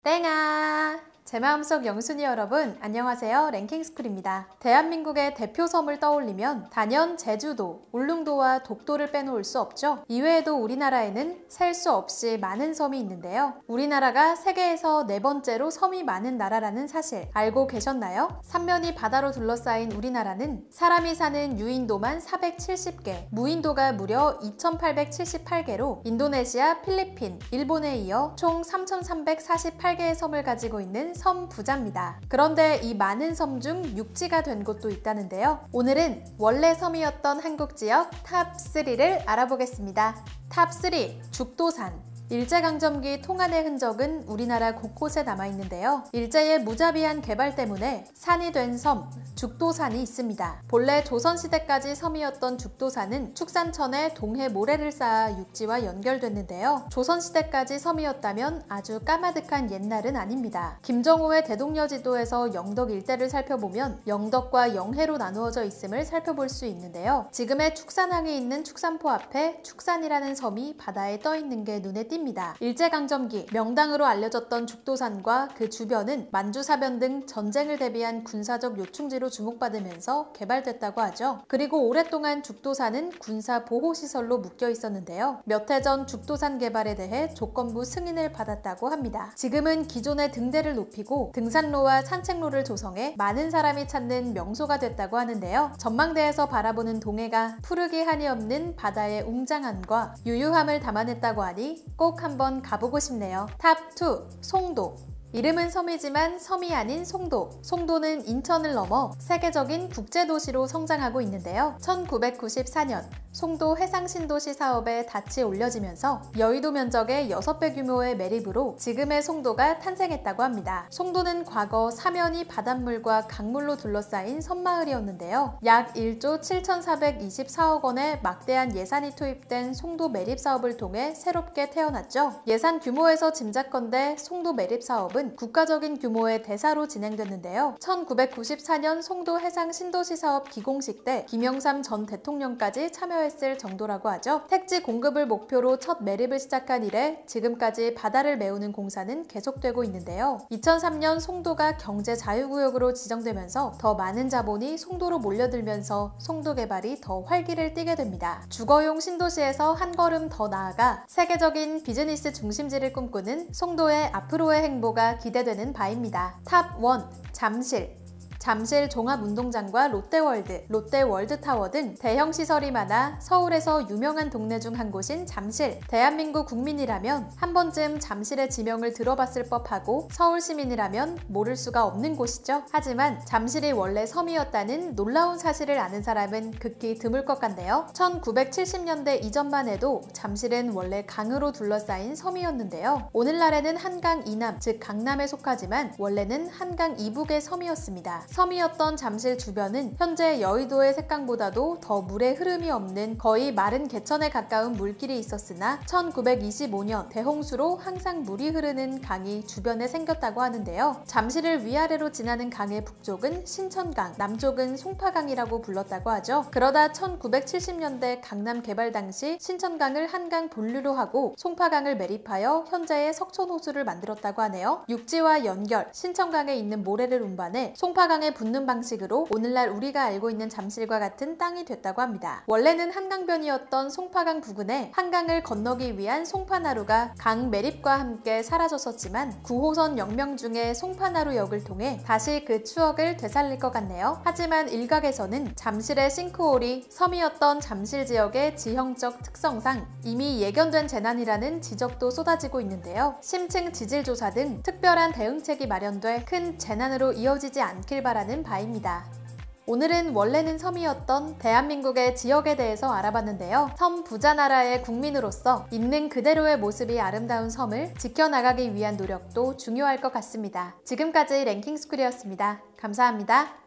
땡아! 제 마음속 영순이 여러분, 안녕하세요. 랭킹스쿨입니다. 대한민국의 대표 섬을 떠올리면 단연 제주도, 울릉도와 독도를 빼놓을 수 없죠. 이외에도 우리나라에는 셀 수 없이 많은 섬이 있는데요. 우리나라가 세계에서 4번째로 섬이 많은 나라라는 사실 알고 계셨나요? 삼면이 바다로 둘러싸인 우리나라는 사람이 사는 유인도만 470개, 무인도가 무려 2878개로 인도네시아, 필리핀, 일본에 이어 총 3348개의 섬을 가지고 있는 섬 부자입니다. 그런데 이 많은 섬 중 육지가 된 곳도 있다는데요. 오늘은 원래 섬이었던 한국 지역 탑3를 알아보겠습니다. 탑3 죽도산. 일제강점기 통한의 흔적은 우리나라 곳곳에 남아있는데요. 일제의 무자비한 개발 때문에 산이 된 섬, 죽도산이 있습니다. 본래 조선시대까지 섬이었던 죽도산은 축산천에 동해 모래를 쌓아 육지와 연결됐는데요. 조선시대까지 섬이었다면 아주 까마득한 옛날은 아닙니다. 김정호의 대동여지도에서 영덕 일대를 살펴보면 영덕과 영해로 나누어져 있음을 살펴볼 수 있는데요. 지금의 축산항이 있는 축산포 앞에 축산이라는 섬이 바다에 떠있는 게 눈에 띕니다. 일제강점기 명당으로 알려졌던 죽도산과 그 주변은 만주사변 등 전쟁을 대비한 군사적 요충지로 주목받으면서 개발됐다고 하죠. 그리고 오랫동안 죽도산은 군사 보호시설로 묶여 있었는데요. 몇 해 전 죽도산 개발에 대해 조건부 승인을 받았다고 합니다. 지금은 기존의 등대를 높이고 등산로와 산책로를 조성해 많은 사람이 찾는 명소가 됐다고 하는데요. 전망대에서 바라보는 동해가 푸르기 한이 없는 바다의 웅장함과 유유함을 담아냈다고 하니 꼭 한번 가보고 싶네요. 탑2 송도. 이름은 섬이지만 섬이 아닌 송도. 송도는 인천을 넘어 세계적인 국제도시로 성장하고 있는데요. 1994년 송도 해상신도시 사업에 닻이 올려지면서 여의도 면적의 6배 규모의 매립으로 지금의 송도가 탄생했다고 합니다. 송도는 과거 사면이 바닷물과 강물로 둘러싸인 섬마을이었는데요. 약 1조 7,424억 원의 막대한 예산이 투입된 송도 매립 사업을 통해 새롭게 태어났죠. 예산 규모에서 짐작컨대 송도 매립 사업은 국가적인 규모의 대사로 진행됐는데요. 1994년 송도 해상신도시 사업 기공식 때 김영삼 전 대통령까지 참여했을 정도라고 하죠. 택지 공급을 목표로 첫 매립을 시작한 이래 지금까지 바다를 메우는 공사는 계속되고 있는데요. 2003년 송도가 경제 자유구역으로 지정되면서 더 많은 자본이 송도로 몰려들면서 송도 개발이 더 활기를 띠게 됩니다. 주거용 신도시에서 한 걸음 더 나아가 세계적인 비즈니스 중심지를 꿈꾸는 송도의 앞으로의 행보가 기대되는 바입니다. 탑1 잠실. 잠실 종합운동장과 롯데월드, 롯데월드타워 등 대형 시설이 많아 서울에서 유명한 동네 중 한 곳인 잠실. 대한민국 국민이라면 한 번쯤 잠실의 지명을 들어봤을 법하고 서울 시민이라면 모를 수가 없는 곳이죠. 하지만 잠실이 원래 섬이었다는 놀라운 사실을 아는 사람은 극히 드물 것 같네요. 1970년대 이전만 해도 잠실은 원래 강으로 둘러싸인 섬이었는데요. 오늘날에는 한강 이남, 즉 강남에 속하지만 원래는 한강 이북의 섬이었습니다. 섬이었던 잠실 주변은 현재 여의도의 색강보다도 더 물의 흐름이 없는 거의 마른 개천에 가까운 물길이 있었으나 1925년 대홍수로 항상 물이 흐르는 강이 주변에 생겼다고 하는데요. 잠실을 위아래로 지나는 강의 북쪽은 신천강, 남쪽은 송파강이라고 불렀다고 하죠. 그러다 1970년대 강남 개발 당시 신천강을 한강 본류로 하고 송파강을 매립하여 현재의 석촌호수를 만들었다고 하네요. 육지와 연결, 신천강에 있는 모래를 운반해 송파강에 붙는 방식으로 오늘날 우리가 알고 있는 잠실과 같은 땅이 됐다고 합니다. 원래는 한강변이었던 송파강 부근에 한강을 건너기 위한 송파나루가 강 매립과 함께 사라졌었지만 9호선 영명 중에 송파나루역을 통해 다시 그 추억을 되살릴 것 같네요. 하지만 일각에서는 잠실의 싱크홀이 섬이었던 잠실 지역의 지형적 특성상 이미 예견된 재난이라는 지적도 쏟아지고 있는데요. 심층 지질조사 등 특별한 대응책이 마련돼 큰 재난으로 이어지지 않길 바라는 바입니다. 오늘은 원래는 섬이었던 대한민국의 지역에 대해서 알아봤는데요. 섬 부자 나라의 국민으로서 있는 그대로의 모습이 아름다운 섬을 지켜나가기 위한 노력도 중요할 것 같습니다. 지금까지 랭킹스쿨이었습니다. 감사합니다.